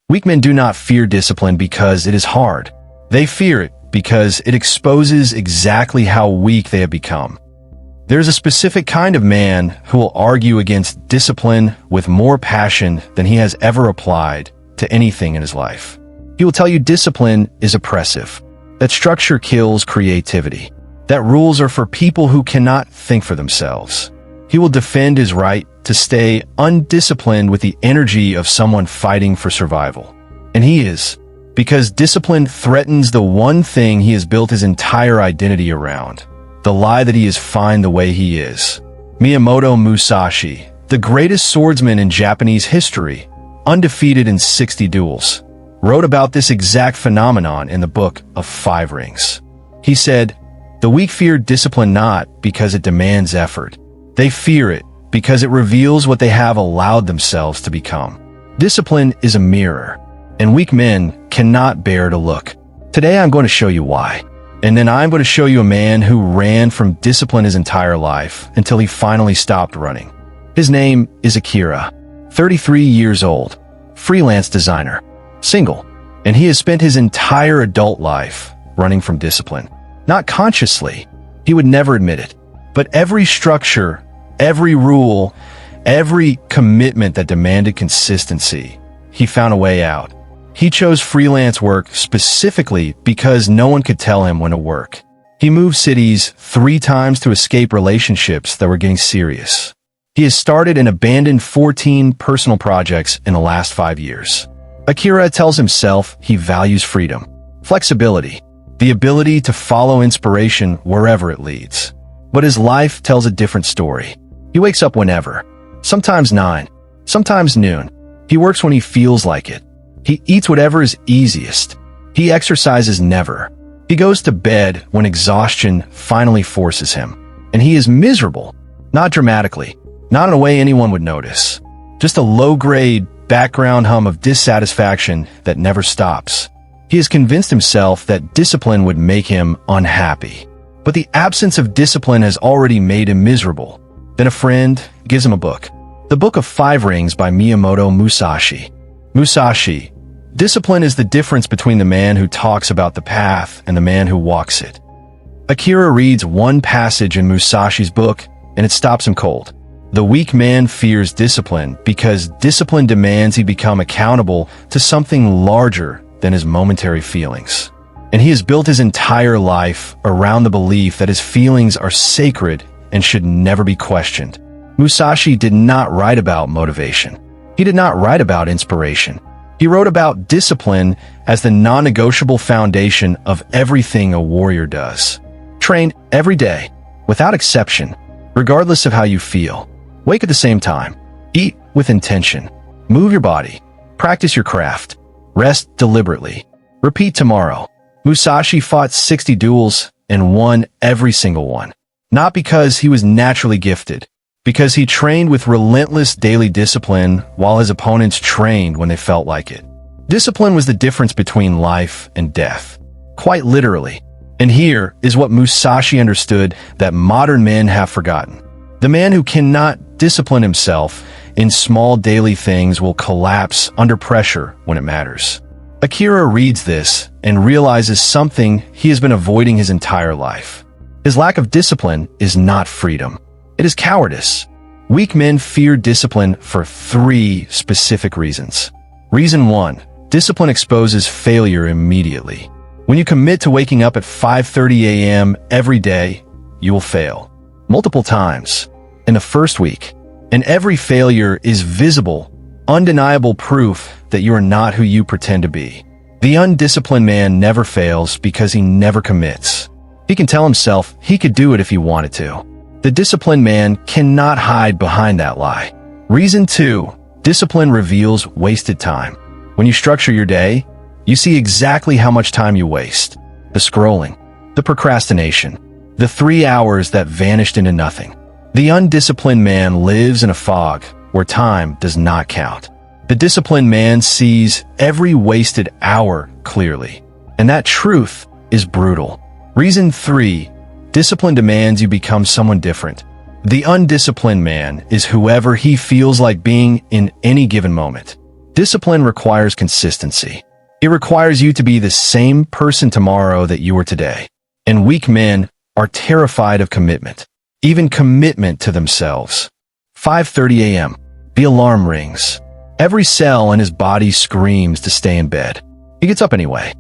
Weak men do not fear discipline because it is hard. They fear it because it exposes exactly how weak they have become. There's a specific kind of man who will argue against discipline with more passion than he has ever applied to anything in his life. He will tell you discipline is oppressive, that structure kills creativity, that rules are for people who cannot think for themselves. He will defend his right to stay undisciplined with the energy of someone fighting for survival. And he is, because discipline threatens the one thing he has built his entire identity around, the lie that he is fine the way he is. Miyamoto Musashi, the greatest swordsman in Japanese history, undefeated in 60 duels, wrote about this exact phenomenon in the book of 5 Rings. He said, "The weak fear discipline not because it demands effort. They fear it because it reveals what they have allowed themselves to become." Discipline is a mirror, and weak men cannot bear to look. Today I'm going to show you why. And then I'm going to show you a man who ran from discipline his entire life until he finally stopped running. His name is Akira, 33 years old, freelance designer, single, and he has spent his entire adult life running from discipline. Not consciously, he would never admit it, but every structure, every rule, every commitment that demanded consistency, he found a way out. He chose freelance work specifically because no one could tell him when to work. He moved cities 3 times to escape relationships that were getting serious. He has started and abandoned 14 personal projects in the last 5 years. Akira tells himself he values freedom, flexibility, the ability to follow inspiration wherever it leads. But his life tells a different story. He wakes up whenever, sometimes 9, sometimes noon. He works when he feels like it. He eats whatever is easiest. He exercises never. He goes to bed when exhaustion finally forces him. And he is miserable, not dramatically, not in a way anyone would notice. Just a low-grade background hum of dissatisfaction that never stops. He has convinced himself that discipline would make him unhappy. But the absence of discipline has already made him miserable. Then a friend gives him a book. The Book of 5 Rings by Miyamoto Musashi. Musashi, discipline is the difference between the man who talks about the path and the man who walks it. Akira reads one passage in Musashi's book, and it stops him cold. The weak man fears discipline because discipline demands he become accountable to something larger than his momentary feelings. And he has built his entire life around the belief that his feelings are sacred and should never be questioned. Musashi did not write about motivation. He did not write about inspiration. He wrote about discipline as the non-negotiable foundation of everything a warrior does. Train every day, without exception, regardless of how you feel. Wake at the same time. Eat with intention. Move your body. Practice your craft. Rest deliberately. Repeat tomorrow. Musashi fought 60 duels and won every single one. Not because he was naturally gifted, because he trained with relentless daily discipline while his opponents trained when they felt like it. Discipline was the difference between life and death, quite literally. And here is what Musashi understood that modern men have forgotten. The man who cannot discipline himself in small daily things will collapse under pressure when it matters. Akira reads this and realizes something he has been avoiding his entire life. His lack of discipline is not freedom. It is cowardice. Weak men fear discipline for 3 specific reasons. Reason 1, discipline exposes failure immediately. When you commit to waking up at 5:30 a.m. every day, you will fail. Multiple times. In the first week. And every failure is visible, undeniable proof that you are not who you pretend to be. The undisciplined man never fails because he never commits. He can tell himself he could do it if he wanted to. The disciplined man cannot hide behind that lie. Reason 2, discipline reveals wasted time. When you structure your day, you see exactly how much time you waste. The scrolling, the procrastination, the 3 hours that vanished into nothing. The undisciplined man lives in a fog where time does not count. The disciplined man sees every wasted hour clearly. And that truth is brutal. Reason 3, discipline demands you become someone different. The undisciplined man is whoever he feels like being in any given moment. Discipline requires consistency. It requires you to be the same person tomorrow that you were today. And weak men are terrified of commitment, even commitment to themselves. 5:30 a.m. The alarm rings. Every cell in his body screams to stay in bed. He gets up anyway.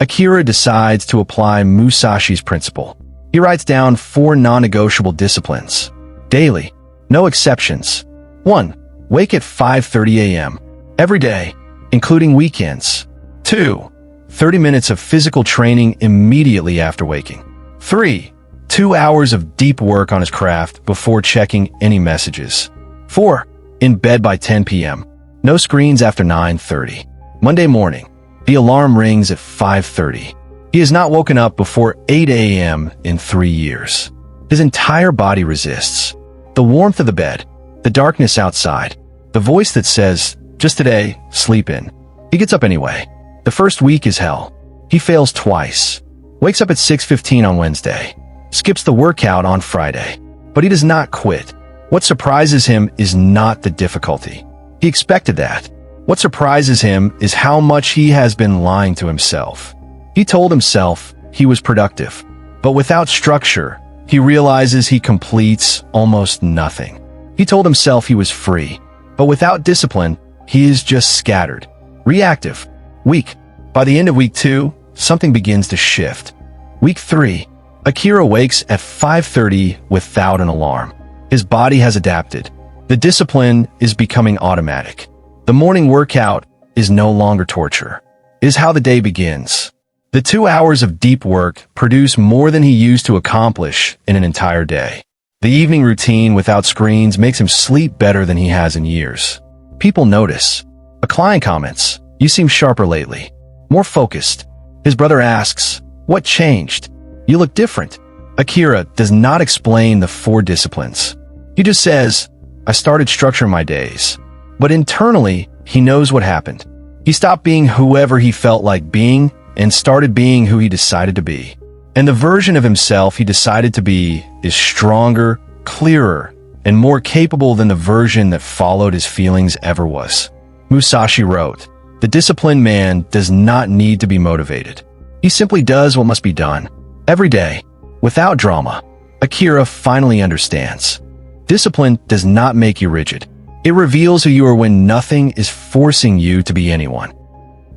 Akira decides to apply Musashi's principle. He writes down 4 non-negotiable disciplines. Daily. No exceptions. 1. Wake at 5:30 a.m. every day, including weekends. 2. 30 minutes of physical training immediately after waking. 3. 2 hours of deep work on his craft before checking any messages. 4. In bed by 10 p.m. No screens after 9:30. Monday morning. The alarm rings at 5:30. He has not woken up before 8 a.m. in 3 years. His entire body resists. The warmth of the bed, the darkness outside, the voice that says, "Just today, sleep in." He gets up anyway. The first week is hell. He fails twice. Wakes up at 6:15 on Wednesday. Skips the workout on Friday. But he does not quit. What surprises him is not the difficulty. He expected that. What surprises him is how much he has been lying to himself. He told himself he was productive. But without structure, he realizes he completes almost nothing. He told himself he was free. But without discipline, he is just scattered. Reactive. Weak. By the end of week 2, something begins to shift. Week 3. Akira wakes at 5:30 without an alarm. His body has adapted. The discipline is becoming automatic. The morning workout is no longer torture. It is how the day begins. The 2 hours of deep work produce more than he used to accomplish in an entire day. The evening routine without screens makes him sleep better than he has in years. People notice. A client comments, "You seem sharper lately. More focused." His brother asks, "What changed? You look different." Akira does not explain the 4 disciplines. He just says, "I started structuring my days." But internally, he knows what happened. He stopped being whoever he felt like being and started being who he decided to be. And the version of himself he decided to be is stronger, clearer, and more capable than the version that followed his feelings ever was. Musashi wrote, "The disciplined man does not need to be motivated. He simply does what must be done. Every day, without drama." Akira finally understands. Discipline does not make you rigid. It reveals who you are when nothing is forcing you to be anyone.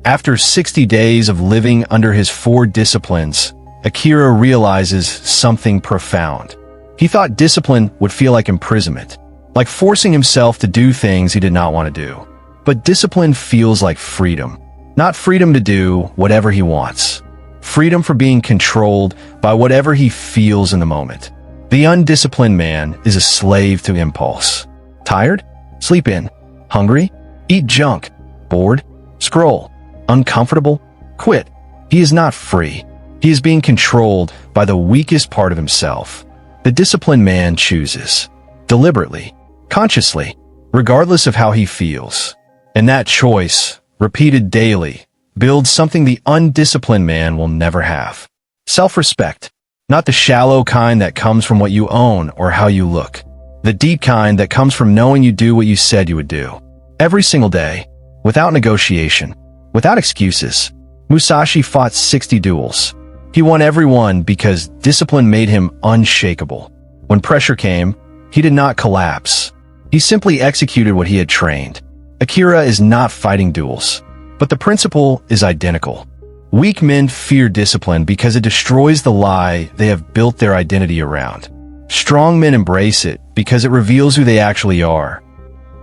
After 60 days of living under his 4 disciplines, Akira realizes something profound. He thought discipline would feel like imprisonment, like forcing himself to do things he did not want to do. But discipline feels like freedom. Not freedom to do whatever he wants. Freedom for being controlled by whatever he feels in the moment. The undisciplined man is a slave to impulse. Tired? Sleep in. Hungry? Eat junk. Bored? Scroll. Uncomfortable? Quit. He is not free. He is being controlled by the weakest part of himself. The disciplined man chooses. Deliberately. Consciously. Regardless of how he feels. And that choice, repeated daily, builds something the undisciplined man will never have. Self-respect. Not the shallow kind that comes from what you own or how you look. The deep kind that comes from knowing you do what you said you would do. Every single day, without negotiation, without excuses. Musashi fought 60 duels. He won every one because discipline made him unshakable. When pressure came, he did not collapse. He simply executed what he had trained. Akira is not fighting duels, but the principle is identical. Weak men fear discipline because it destroys the lie they have built their identity around. Strong men embrace it because it reveals who they actually are.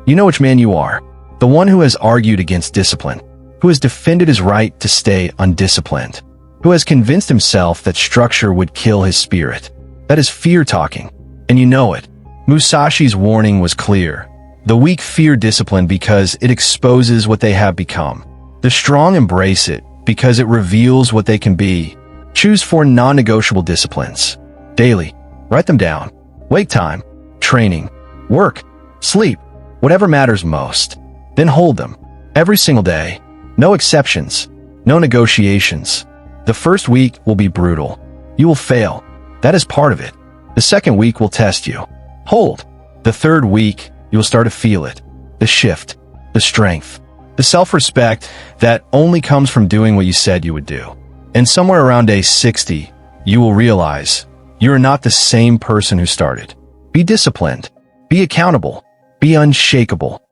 You know which man you are. The one who has argued against discipline, who has defended his right to stay undisciplined, who has convinced himself that structure would kill his spirit. That is fear talking, and you know it. Musashi's warning was clear. The weak fear discipline because it exposes what they have become. The strong embrace it because it reveals what they can be. Choose 4 non-negotiable disciplines. Daily. Write them down. Wake time. Training. Work. Sleep. Whatever matters most. Then hold them. Every single day. No exceptions. No negotiations. The first week will be brutal. You will fail. That is part of it. The second week will test you. Hold. The third week, you will start to feel it. The shift. The strength. The self-respect that only comes from doing what you said you would do. And somewhere around day 60, you will realize you are not the same person who started. Be disciplined. Be accountable. Be unshakable.